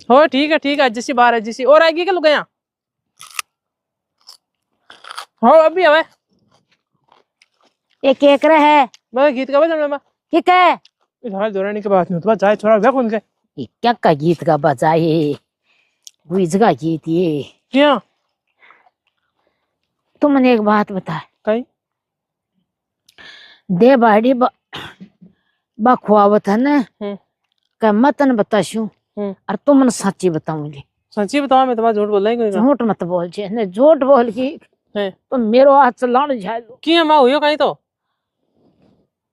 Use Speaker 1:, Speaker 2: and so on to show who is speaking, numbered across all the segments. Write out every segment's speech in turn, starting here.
Speaker 1: हो ठीक है जैसी बार है जैसी और आएगी क्या लोग यहाँ हो अभी हवे
Speaker 2: ये केक रहा है
Speaker 1: मैं गीत का बजा मैं
Speaker 2: ठीक है
Speaker 1: इधर जोरानी के बात नहीं तो जाए छोड़ा वे कौन के
Speaker 2: ये क्या का गीत का बजा ये गुइज का गीत ये
Speaker 1: क्या
Speaker 2: तुमने एक बात बता
Speaker 1: कहीं
Speaker 2: दे बाड़ी बा खुआवत है ना का मतन बताशू और तुमने सच्ची बताऊंगी
Speaker 1: सच्ची बताओ मैं तुम्हारा झूठ बोल रही हूँ
Speaker 2: झूठ मत बोल जे ने झूठ बोल की
Speaker 1: है
Speaker 2: तो मेरो हाथ से लड़ जाए
Speaker 1: किया माँ हुई कहीं तो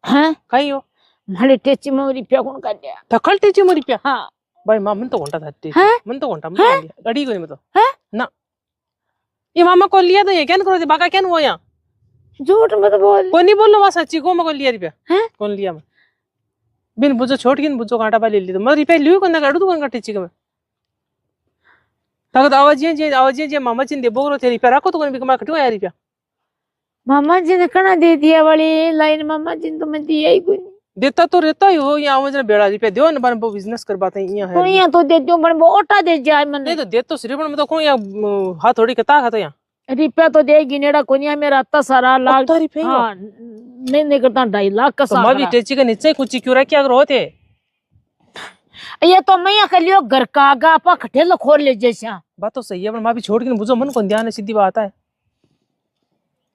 Speaker 2: हैं
Speaker 1: कहीं हो
Speaker 2: मारी टेची मोरी पे कौन कर दिया
Speaker 1: थकल टीची मोरी प्या
Speaker 2: हाँ
Speaker 1: भाई माँ मन तो घंटा था टीची
Speaker 2: हैं?
Speaker 1: मन तो घंटा मन अड़ी कोई मैं तो
Speaker 2: हैं?
Speaker 1: ना ये मामा को लिया तो ये क्या करो बाका क्या हुआ यहाँ
Speaker 2: झूठ मत बोल
Speaker 1: कोई नहीं बोल लो वहाँ सच्ची को मैं को लिया रुपया
Speaker 2: हैं?
Speaker 1: कौन लिया मैं बिन बुझो छोड़ के बुझो कांटा पा ले ली तो मैं रुपया लियो कौन काटू तो कौन काटे ची मैं तक आवाज जी मामा जी दे बोरो थे रुपया रखो तो कौन भी कमा कटो यार रुपया
Speaker 2: मामा जी ने कना दे दिया वाली लाइन मामा जी ने तो मैं दिया ही कोई नहीं
Speaker 1: देता तो रहता ही हो यहाँ आवाज बेड़ा रुपया दो ना बार बिजनेस कर पाते हैं यहाँ
Speaker 2: तो
Speaker 1: है
Speaker 2: यहाँ तो दे दो पर वो ओटा दे जाए मन
Speaker 1: नहीं तो दे तो सिर्फ मैं तो कौन यहाँ हाथ थोड़ी कता खाता यहाँ
Speaker 2: रुपया तो देगी नेड़ा कोनिया मेरा अत्ता सारा लाख
Speaker 1: रुपया
Speaker 2: हाँ नहीं करता 2.5 लाख का
Speaker 1: तो मैं भी टेची के नीचे कुछ क्यों रखी अगर होते
Speaker 2: ये तो मैं यहाँ कर लियो घर का आगा आपा खटेल खोर ले जैसा
Speaker 1: बात तो सही है पर माँ भी छोड़ के बुझो मन कौन ध्यान है सीधी बात है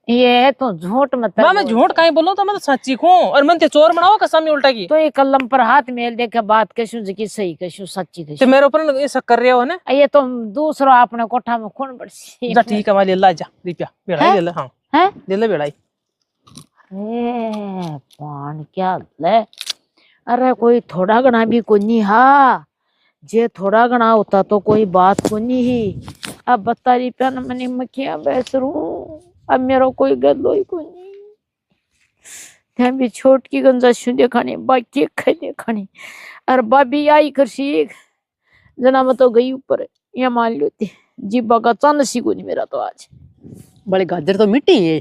Speaker 2: ये तो झूठ मत
Speaker 1: माँ मैं झूठ कहीं बोलूं तो मैं तो सच्ची हूँ और मन ते चोर बनाओ कसम ही उल्टा की
Speaker 2: तो ये कलम पर हाथ मेल दे के बात कशु जी की सही कशु सच्ची
Speaker 1: तो
Speaker 2: कशु
Speaker 1: मेरे ऊपर ये सब कर रहे हो ना
Speaker 2: ये तो दूसरा अपने कोठा में खून पड़सी
Speaker 1: जा ठीक है माँ ले ला जा रुपया बेड़ा ले ले हाँ
Speaker 2: हैं
Speaker 1: ले ले बेड़ा
Speaker 2: पान क्या ले अरे कोई थोड़ा घना भी कोनी हा जे थोड़ा घना होता तो कोई बात कोनी ही अब बता रुपया न मनी मखिया बैसरू अब मेरा कोई गलो ही कोनी ध्यान भी छोट की गंजा शुद्ध खाने बाकी खाने खाने और बाबी आई करसी जना मैं तो गई ऊपर ये मान लेती जीबा का चंद सी कोनी मेरा तो आज
Speaker 3: बड़े गाजर तो मिट्टी है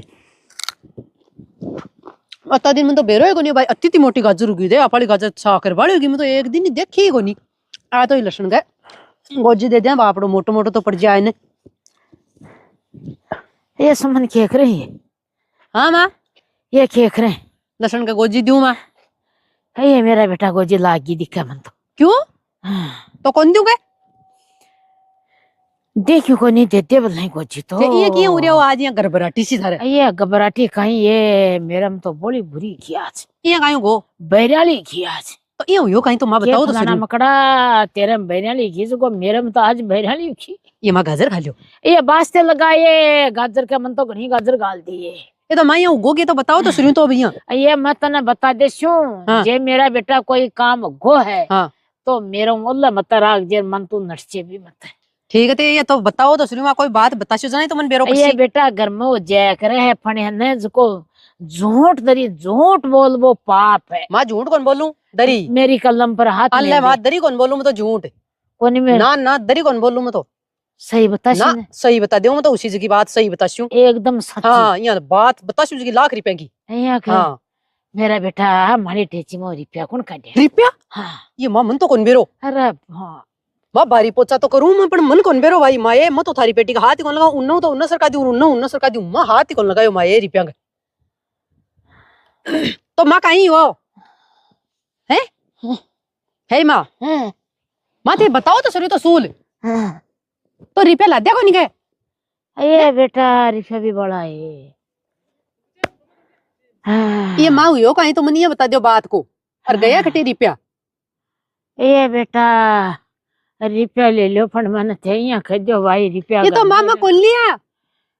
Speaker 3: अत्ता दिन में तो बेरो है कोनी भाई अति मोटी गाजर उगी दे आपली गाजर साकर वाली होगी मैं तो एक दिन ही देखी ही कोनी आ तो लहसुन गए गोजी दे दे बापड़ो मोटो मोटो तो पड़ जाए ने
Speaker 2: ये समन खेख रहे हैं
Speaker 3: हाँ माँ
Speaker 2: ये खेख रहे हैं
Speaker 3: लहसुन का गोजी दूं माँ
Speaker 2: ये मेरा बेटा गोजी लागी दिखा मन तो
Speaker 3: क्यों तो कौन दूंगे
Speaker 2: देखियो को नहीं देते बोल नहीं गोजी तो
Speaker 3: ये की हो रहा हो आज यहाँ गड़बड़ाटी सी थारे
Speaker 2: ये घबराटी कहीं ये मेरा में तो बड़ी बुरी की आज
Speaker 3: ये कहीं गो
Speaker 2: बैराली की आज
Speaker 3: तो ये हो कहीं तो माँ बताओ तो
Speaker 2: फलाना
Speaker 3: सही
Speaker 2: मकड़ा तेरे में बैराली की जो मेरे में तो आज बैराली की
Speaker 3: ये माँ गाजर खा लो
Speaker 2: ये वास्ते लगाए गाजर का मन तो घनी गाजर गाल दिए
Speaker 3: ये तो माँ यहाँ उगोगे तो बताओ तो शुरू तो अभी यहाँ
Speaker 2: ये मैं तने बता दे
Speaker 3: हाँ।
Speaker 2: जे मेरा बेटा कोई काम गो है
Speaker 3: हाँ।
Speaker 2: तो मेरा मोल्ला मत राग जे मन तू नटचे भी मत
Speaker 3: ठीक है तो ये तो बताओ तो शुरू में कोई बात बताशो जाने तो मन बेरो
Speaker 2: ये बेटा घर में वो जय करे है फणे ने जिको झूठ दरी झूठ बोल वो पाप है
Speaker 3: माँ झूठ कौन बोलूं दरी
Speaker 2: मेरी कलम पर हाथ
Speaker 3: अल्लाह माँ दरी कौन बोलूं मैं तो झूठ
Speaker 2: कोनी में
Speaker 3: ना ना दरी कौन बोलूं मैं तो
Speaker 2: सही बता
Speaker 3: ना सही बता दो मैं तो उसी की बात सही बताशू
Speaker 2: एकदम सच्ची
Speaker 3: हाँ यहाँ बात बताशू जी लाख रुपए की
Speaker 2: यहाँ के
Speaker 3: हाँ
Speaker 2: मेरा बेटा हमारी टेची में रुपया कौन काटे
Speaker 3: रुपया
Speaker 2: हाँ
Speaker 3: ये माँ मन तो कौन बेरो
Speaker 2: अरे हाँ
Speaker 3: माँ भारी पोचा तो करूं मैं पर मन कौन बेरो भाई माँ ये मैं तो थारी पेटी का हाथ ही कौन लगाऊं उन्नो तो उन्ना सरका दूं उन्ना सरका दूं माँ हाथ ही कौन लगायो माँ ये रुपया का तो माँ कहीं हो है माँ
Speaker 2: हाँ,
Speaker 3: माँ ते बताओ तो सर तो सूल
Speaker 2: हाँ।
Speaker 3: तो रुपया लाद्या कौन गए
Speaker 2: ये बेटा रुपया भी बड़ा है हाँ।
Speaker 3: ये माँ हुई हो कहीं तो मन ये बता दो बात को और गया खटे रुपया
Speaker 2: ये बेटा रुपया ले लो फंड मन थे यहाँ कह दो भाई रुपया
Speaker 3: ये तो मामा कौन लिया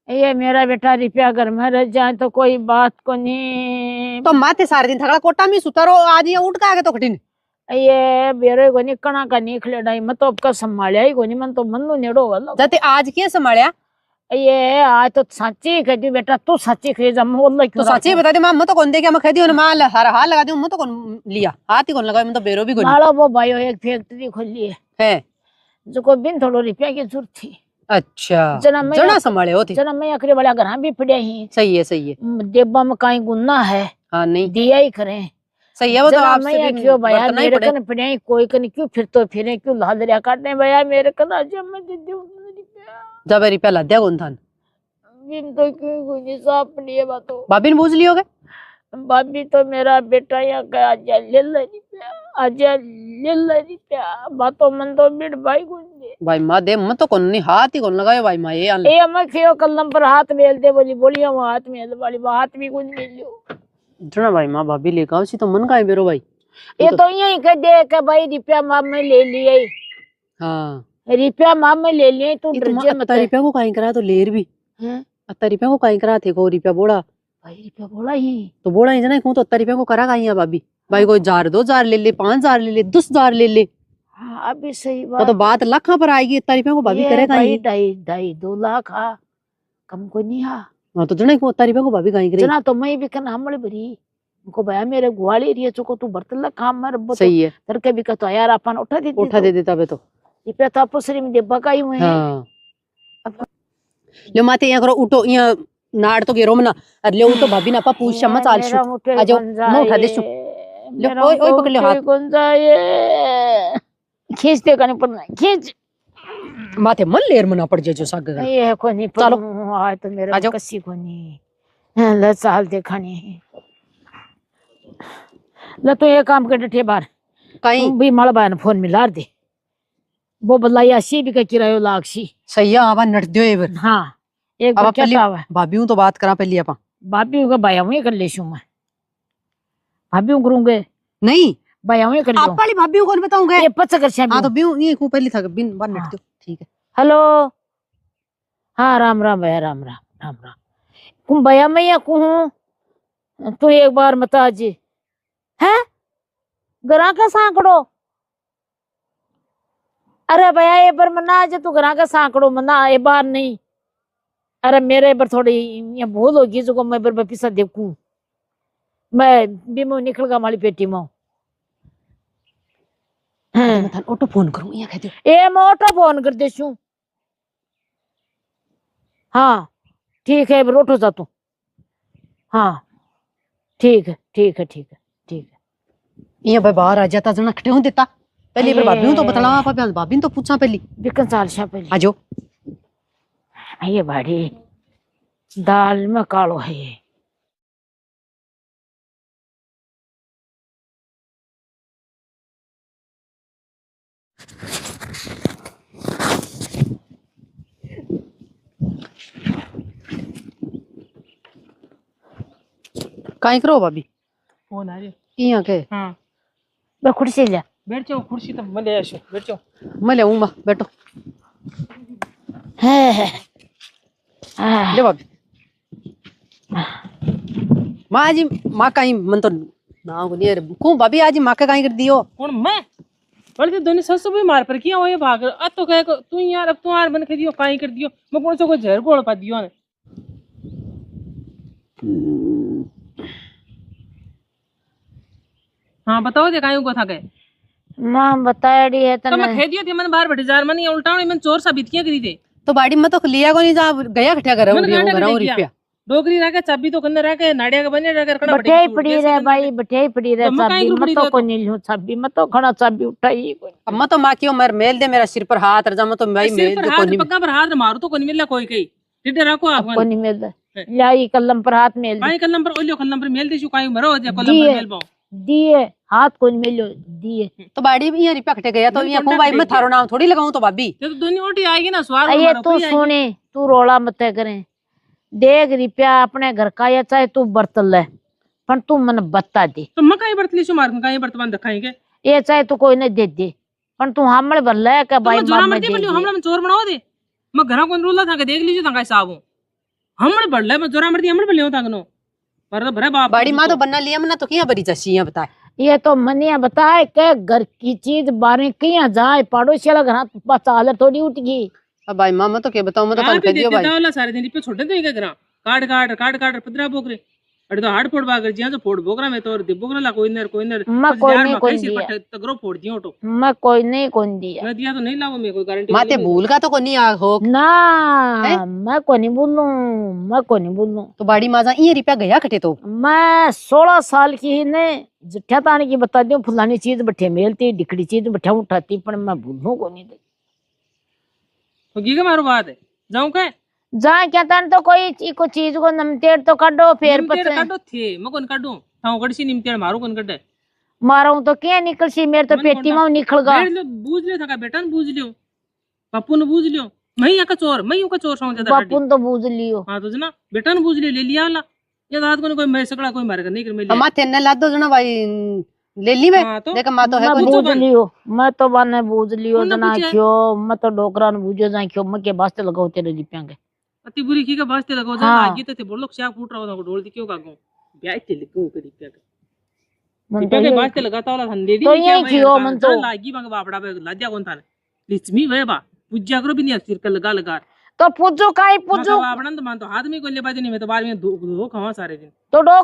Speaker 2: ये मेरा बेटा रुपया घर में रह जाए तो कोई बात को नहीं
Speaker 3: तो माते सारे दिन थकड़ा कोटा में सुतारो आज ये उठ का आगे तो खटिन
Speaker 2: ये बेरो को नहीं कणा का नहीं खलेडाई मैं तो आपका संभालिया ही को नहीं मन तो मन नो नेड़ो वाला
Speaker 3: जाते आज के संभालिया
Speaker 2: ये आज तो सच्ची कह दी बेटा तू सच्ची कह जा मोल
Speaker 3: तो सच्ची बता दे मां मैं तो कौन दे क्या मैं कह दी मां हर हाल लगा दूं मैं तो कौन लिया हाथ ही कौन लगाया मैं तो बेरो भी कौन
Speaker 2: मालो वो भाई एक फैक्ट्री खोली
Speaker 3: है
Speaker 2: जो को बिन थोड़ो रुपया की जरूरत थी
Speaker 3: अच्छा
Speaker 2: जना
Speaker 3: जना संभाले होती
Speaker 2: जना मैं अकरे वाला घर भी पड़े ही
Speaker 3: सही है
Speaker 2: देबा में कहीं गुन्ना है
Speaker 3: हाँ नहीं
Speaker 2: दिया ही करें
Speaker 3: सही है वो तो
Speaker 2: जरा
Speaker 3: आपसे
Speaker 2: मैं
Speaker 3: भी
Speaker 2: क्यों भैया
Speaker 3: बरतना ही
Speaker 2: मेरे
Speaker 3: पड़े।
Speaker 2: कन पड़े कोई कन क्यों फिर तो फिरे क्यों लादरिया काटने भैया मेरे कन आज मैं दे दूं
Speaker 3: जब रुपया ला दिया कौन था
Speaker 2: बिन तो क्यों कोई साफ लिए बातो
Speaker 3: भाभी ने पूछ लियोगे
Speaker 2: भाभी तो मेरा बेटा यहाँ का आज ले ले रुपया आज ले ले रुपया बातो मन तो बिड़ भाई कुछ दे
Speaker 3: भाई माँ दे मैं तो कौन नहीं हाथ ही कौन लगायो भाई माँ ये आन ले।
Speaker 2: ए मैं खियो कलम पर हाथ मेल दे बोली हम हाथ मेल वाली हाथ भी कुछ मिल लियो
Speaker 3: इतना भाई माँ भाभी लेकर आओ सी तो मन का है मेरे भाई
Speaker 2: ये तो यही कह दे के भाई रुपया माँ में ले लिए
Speaker 3: हाँ
Speaker 2: रुपया माँ में ले लिए तू
Speaker 3: ये तो
Speaker 2: डर मत
Speaker 3: रुपया को कहीं करा तो लेर भी
Speaker 2: हैं
Speaker 3: 80 रुपया को कहीं करा थे को रुपया बोला
Speaker 2: भाई रुपया बोला ही
Speaker 3: तो बोला ही जना क्यों तो 80 रुपया को करा कहीं भाभी भाई कोई 1000 ले ले 5000 ले ले 10000 ले ले
Speaker 2: हाँ अभी सही
Speaker 3: वो तो बात लाखा पर आएगी 80 रुपया को भाभी
Speaker 2: ये
Speaker 3: करेगा
Speaker 2: भाई
Speaker 3: ही
Speaker 2: 2.5 हाँ कम को नहीं हाँ
Speaker 3: हाँ तो जना क्यों 80 रुपया को भाभी कहीं करे
Speaker 2: जना तो मैं भी करना हमले भरी उनको भैया मेरे गुआली रिया चुको तू बर्तन लग काम मर बतो
Speaker 3: सही है
Speaker 2: तर के भी कहतो यार अपन उठा दे
Speaker 3: देता बे तो
Speaker 2: रुपया तो अपसरी में देबा का ही हुए हैं
Speaker 3: हाँ ले माते यहाँ करो उठो यहाँ नाड़ तो गेरो मना अरे ले उठो भाभी ना पा पूछ मत आल शू आ जाओ मैं उठा दे शू ले ओए ओए पकड़ ले हाथ
Speaker 2: कौन सा ये खींचते करने पर खींच
Speaker 3: माथे मन लेर मना पड़ जे जो साग का
Speaker 2: ये है कोनी
Speaker 3: चलो।
Speaker 2: आ तो मेरा
Speaker 3: आ जाओ।
Speaker 2: कसी कोनी ल साल देखनी ल तो ये काम कर ठे बार
Speaker 3: कहीं
Speaker 2: तुम भी मळ बान फोन मिला दे वो बदलाई आशी भी का किरायो लाखसी
Speaker 3: सही है आवा नट दियो ये बार
Speaker 2: हाँ एक
Speaker 3: अब
Speaker 2: बार क्या
Speaker 3: पहले
Speaker 2: तावा
Speaker 3: भाभी हूं तो बात करा पहले अपन
Speaker 2: भाभी का बाया हुए कर लेशू मैं भाभी करूंगे
Speaker 3: नहीं
Speaker 2: बाया हुए कर
Speaker 3: आप
Speaker 2: लो
Speaker 3: वाली भाभी कौन बताऊंगा
Speaker 2: ये पच कर श्याम
Speaker 3: हाँ तो बिऊ ये को पहले था बिन बार नट
Speaker 2: हाँ।
Speaker 3: दियो ठीक है
Speaker 2: हेलो हाँ राम राम भैया राम राम राम राम तुम भैया मैं या कहूँ तू एक बार बता जी है गरा का सांकड़ो अरे भैया ये बार मना आज तू गरा का सांकड़ो मना ये बार नहीं अरे मेरे पर थोड़ी ये भूल होगी जो को मैं पर पिसा देखूं मैं बीमो निकल गा माली पेटी में
Speaker 3: मैं थान ऑटो फोन करूं यहाँ कह दियो
Speaker 2: ए मैं ऑटो फोन कर देशू हाँ ठीक है रोटो जा तू हाँ ठीक है ठीक है ठीक है ठीक है
Speaker 3: ये भाई बाहर आ जाता जना खटे हूं देता पहले बार भाभी हूं तो बतलावा आप भाभी ने तो पूछा पहली
Speaker 2: बिकन साल शाह पहले
Speaker 3: आ जाओ
Speaker 2: ये भाड़ी दाल में कालो है ये
Speaker 3: काई करो भाभी
Speaker 1: फोन आ रही
Speaker 3: यहाँ के
Speaker 1: हाँ
Speaker 2: मैं कुर्सी ले
Speaker 1: बैठ जाओ कुर्सी तो मैं ले आशो बैठ जाओ
Speaker 3: मैं ले आऊंगा बैठो
Speaker 2: है
Speaker 3: ले भाभी माँ जी माँ कहीं मन तो ना को नहीं को भाभी आज माँ का कहीं कर दियो
Speaker 1: कौन मैं बड़े दोनों सस भी मार पर किया हो ये भाग अब तो कहे तू यार अब तू यार बन के दियो काई कर दियो मैं कौन सा कोई जहर घोल पा दियो ने हाँ बताओ दे काई को था गए
Speaker 2: मां बताड़ी है
Speaker 1: तो मैं कह दियो थी मैंने बाहर बैठे जार मन ये उल्टा मैं चोर सा बीतियां करी थे
Speaker 3: तो बाड़ी में तो लिया को नहीं जा गया खटिया कर
Speaker 1: मैंने गांडा
Speaker 3: रहा हूँ
Speaker 1: कर दिया।
Speaker 3: रुपया
Speaker 1: डोगरी रखे चाबी तो कंदर रखे नाड़िया के बने रखे रखना
Speaker 2: बटे ही पड़ी रहे भाई बटे ही पड़ी रहे
Speaker 1: तो मैं काहे
Speaker 2: चाबी
Speaker 1: को पड़ी
Speaker 2: मत तो
Speaker 1: रहे
Speaker 2: को नहीं लूं चाबी मत तो खड़ा चाबी उठाई कोई
Speaker 3: अब मैं तो माँ क्यों मर मेल दे मेरा सिर पर हाथ रजा मैं तो भाई
Speaker 1: सिर
Speaker 3: मेल
Speaker 1: पर
Speaker 3: दे
Speaker 1: हाथ
Speaker 3: कोनी
Speaker 1: पक्का पर हाथ मारू तो कोनी मिलला कोई कई टिड्डे रखो
Speaker 2: को
Speaker 1: आगवान
Speaker 2: नहीं मिल लाई कलम पर हाथ मेल
Speaker 1: काई कलम पर ओलियो कलम पर मेल देशु काई मरो जे कलम पर मेल पाओ
Speaker 2: दिए हाथ को नहीं मिलो दिए
Speaker 3: तो बाड़ी भी यहाँ रुपया खटे गया तो
Speaker 1: मैंने
Speaker 3: यहाँ को
Speaker 1: कॉन्टैक्ट
Speaker 3: भाई मैं
Speaker 1: भेज
Speaker 3: थारो नाम थोड़ी लगाऊं तो भाभी
Speaker 1: ये तो दोनों ओटी आएगी ना स्वार
Speaker 2: ये तू सुने तू रोला मत करे देख रुपया अपने घर का या चाहे तू बर्तन ले पर तू मन बता दे
Speaker 1: तो मैं काई बर्तली सु मार काई बर्तमान दिखाएंगे
Speaker 2: ये चाहे तू कोई नहीं दे दे पर तू हमले भर ले के भाई
Speaker 1: तो जोरा
Speaker 2: मार
Speaker 1: मत
Speaker 2: दे
Speaker 1: दे बलियो हमरा में चोर बनाओ दे मैं घरा कोन रूला था के देख लीजिए तंगा साहब हमड़ बढ़ले मैं जोरा मर दी हमड़ बलियो तागनो पर तो भरे बाप
Speaker 3: बाड़ी माँ तो बनना लिया मना तो क्या बरी चसी यहाँ बता
Speaker 2: ये तो मनिया बताए के घर की चीज बारे किया जाए पड़ोसी वाला घर चादर थोड़ी उठ गई
Speaker 3: अब भाई माँ तो क्या बताऊँ मैं तो
Speaker 1: आप
Speaker 3: कल
Speaker 1: ही
Speaker 3: दियो
Speaker 1: देते
Speaker 3: भाई
Speaker 1: दावला सारे दिन पे छोटे तो क्या करा काट काट पदरा बोकरे अरे तो हार्ड फोड़ बागर जिया तो फोड़ बोकरा में तो दिबोकरा ला कोई नर
Speaker 2: मैं कोई नहीं कोई दिया
Speaker 1: तगरो फोड़ दियो तो
Speaker 2: मैं कोई नहीं कोई दिया
Speaker 1: मैं दिया तो नहीं लाओ मेरे को गारंटी
Speaker 3: माते भूल का तो कोनी आ हो
Speaker 2: ना मैं को नहीं बोलूं मैं को नहीं बोलूं
Speaker 3: तो बाड़ी माजा ये रुपया गया कटे तो
Speaker 2: मैं 16 साल की ही ने जिठ्या ताने की बता दियो फलानी चीज बठे मेलती डिकड़ी चीज बठे उठाती पर मैं भूलूं को नहीं
Speaker 1: तो की के मारो बात है जाऊं के
Speaker 2: जा क्या तान तो कोई चीज को नमतेड़ तो काटो फिर
Speaker 1: निमतेड़
Speaker 2: पछे
Speaker 1: काटो थे मैं कौन काटूं थाओ गड़सी निमतेड़ मारो कौन काटे
Speaker 2: मारूं तो क्या निकल सी मेरे तो
Speaker 1: मन
Speaker 2: पेटी
Speaker 1: कोंडा।
Speaker 2: में निकल गा
Speaker 1: ले बूझ ले थका बेटा बूझ लियो पप्पू ने बूझ लियो मैं यहाँ का चोर मैं का चोर समझ जाता
Speaker 2: बापुन तो बूझ लियो
Speaker 1: हाँ तो जना बेटा ने बूझ लियो ले लिया वाला ये रात को कोई मैं सकड़ा कोई मारेगा नहीं कर मैं
Speaker 3: माते ने ला दो जना भाई ले ली मैं
Speaker 1: हाँ तो
Speaker 3: देख मा तो है
Speaker 2: मैं
Speaker 3: कोई
Speaker 2: बूझ लियो मैं तो बाने बूझ लियो
Speaker 1: कौन ना
Speaker 2: जना
Speaker 1: पूछे?
Speaker 2: क्यों मैं तो डोकरा ने बूझो जा क्यों मैं के वास्ते लगाओ तेरे लिपियां के
Speaker 1: अति बुरी की का वास्ते लगाओ जा
Speaker 2: हाँ।
Speaker 1: लागी तो बोलो क्या फूट रहा हो ढोल दी क्यों कागो ब्याह ते लिखो के दिप्या के
Speaker 2: मन
Speaker 1: दिप्या
Speaker 2: तो
Speaker 1: के
Speaker 2: ये
Speaker 1: वास्ते लगाता वाला धंधे दी
Speaker 2: तो यही कियो मन तो
Speaker 1: लागी मंग बापड़ा पे लाद्या कौन था लिचमी वे बा पूज्या करो भी नहीं सिर का लगा लगा
Speaker 2: तो पूजो काई पूजो
Speaker 1: बापड़ा तो मान तो हाथ में कोई ले बाजी नहीं मैं तो बाद में धो खावा सारे दिन
Speaker 2: तो डोक